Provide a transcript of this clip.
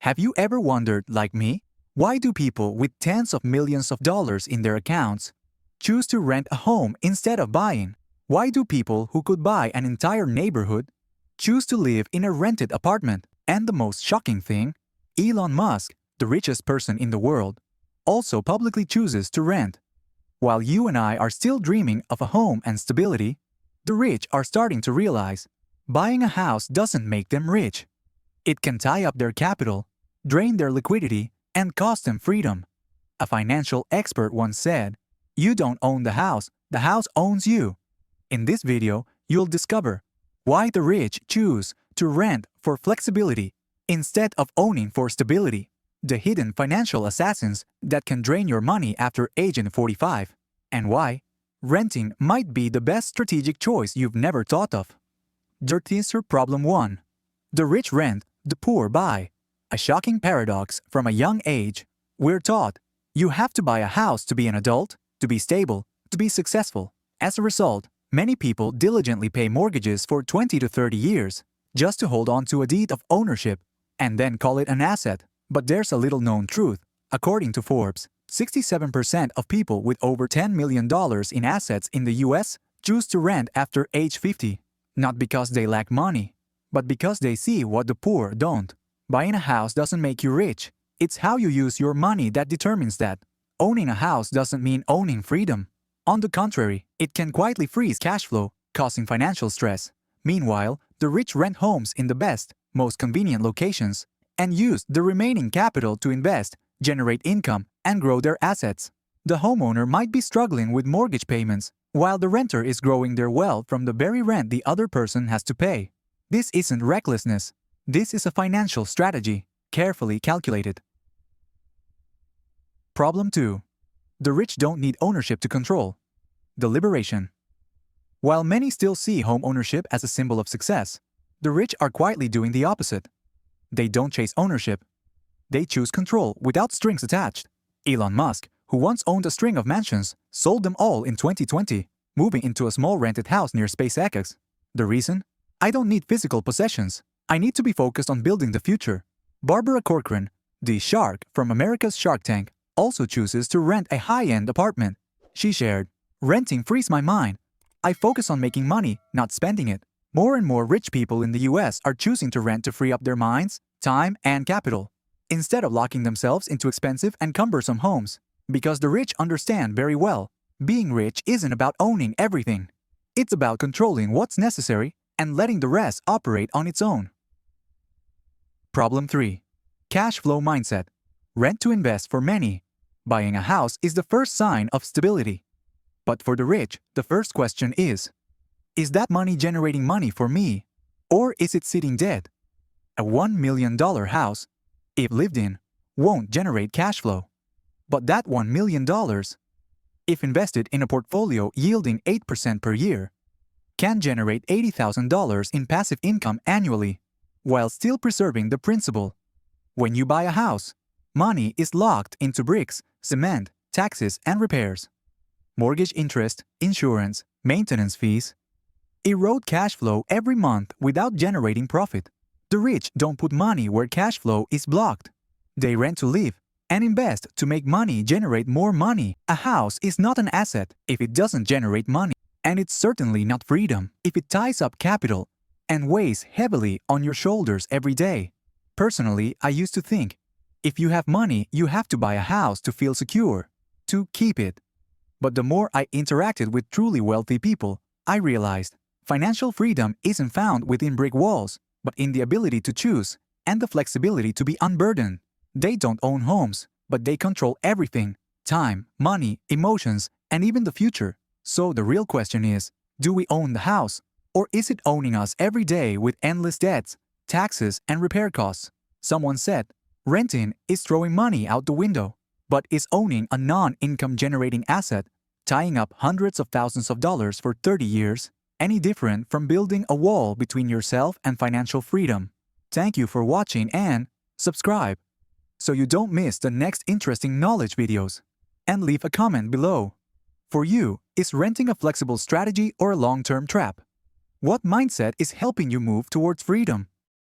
Have you ever wondered, like me, why do people with tens of millions of dollars in their accounts choose to rent a home instead of buying? Why do people who could buy an entire neighborhood choose to live in a rented apartment? And the most shocking thing, Elon Musk, the richest person in the world, also publicly chooses to rent. While you and I are still dreaming of a home and stability, the rich are starting to realize buying a house doesn't make them rich. It can tie up their capital, drain their liquidity, and cost them freedom. A financial expert once said, "You don't own the house owns you." In this video, you'll discover why the rich choose to rent for flexibility instead of owning for stability, the hidden financial assassins that can drain your money after age 45, and why renting might be the best strategic choice you've never thought of. Dirtier Problem 1. The rich rent, the poor buy. A shocking paradox from a young age. We're taught you have to buy a house to be an adult, to be stable, to be successful. As a result, many people diligently pay mortgages for 20 to 30 years just to hold on to a deed of ownership and then call it an asset. But there's a little known truth. According to Forbes, 67% of people with over $10 million in assets in the US choose to rent after age 50, not because they lack money, but because they see what the poor don't. Buying a house doesn't make you rich. It's how you use your money that determines that. Owning a house doesn't mean owning freedom. On the contrary, it can quietly freeze cash flow, causing financial stress. Meanwhile, the rich rent homes in the best, most convenient locations and use the remaining capital to invest, generate income, and grow their assets. The homeowner might be struggling with mortgage payments, while the renter is growing their wealth from the very rent the other person has to pay. This isn't recklessness. This is a financial strategy, carefully calculated. Problem 2. The rich don't need ownership to control. Deliberation. While many still see home ownership as a symbol of success, the rich are quietly doing the opposite. They don't chase ownership. They choose control without strings attached. Elon Musk, who once owned a string of mansions, sold them all in 2020, moving into a small rented house near SpaceX. The reason? "I don't need physical possessions. I need to be focused on building the future." Barbara Corcoran, the shark from America's Shark Tank, also chooses to rent a high-end apartment. She shared, "Renting frees my mind. I focus on making money, not spending it." More and more rich people in the US are choosing to rent to free up their minds, time, and capital, instead of locking themselves into expensive and cumbersome homes. Because the rich understand very well, being rich isn't about owning everything. It's about controlling what's necessary and letting the rest operate on its own. Problem 3. Cash flow mindset. Rent to invest for many. Buying a house is the first sign of stability. But for the rich, the first question is that money generating money for me? Or is it sitting dead? A $1 million house, if lived in, won't generate cash flow. But that $1 million, if invested in a portfolio yielding 8% per year, can generate $80,000 in passive income annually, while still preserving the principal. When you buy a house, money is locked into bricks, cement, taxes, and repairs. Mortgage interest, insurance, maintenance fees erode cash flow every month without generating profit. The rich don't put money where cash flow is blocked. They rent to live and invest to make money generate more money. A house is not an asset if it doesn't generate money, and it's certainly not freedom if it ties up capital and weighs heavily on your shoulders every day. Personally, I used to think, if you have money, you have to buy a house to feel secure, to keep it. But the more I interacted with truly wealthy people, I realized financial freedom isn't found within brick walls, but in the ability to choose and the flexibility to be unburdened. They don't own homes, but they control everything: time, money, emotions, and even the future. So the real question is, do we own the house? Or is it owning us every day with endless debts, taxes, and repair costs? Someone said, renting is throwing money out the window, but is owning a non-income generating asset, tying up hundreds of thousands of dollars for 30 years, any different from building a wall between yourself and financial freedom? Thank you for watching and subscribe so you don't miss the next interesting knowledge videos. And leave a comment below. For you, is renting a flexible strategy or a long-term trap? What mindset is helping you move towards freedom?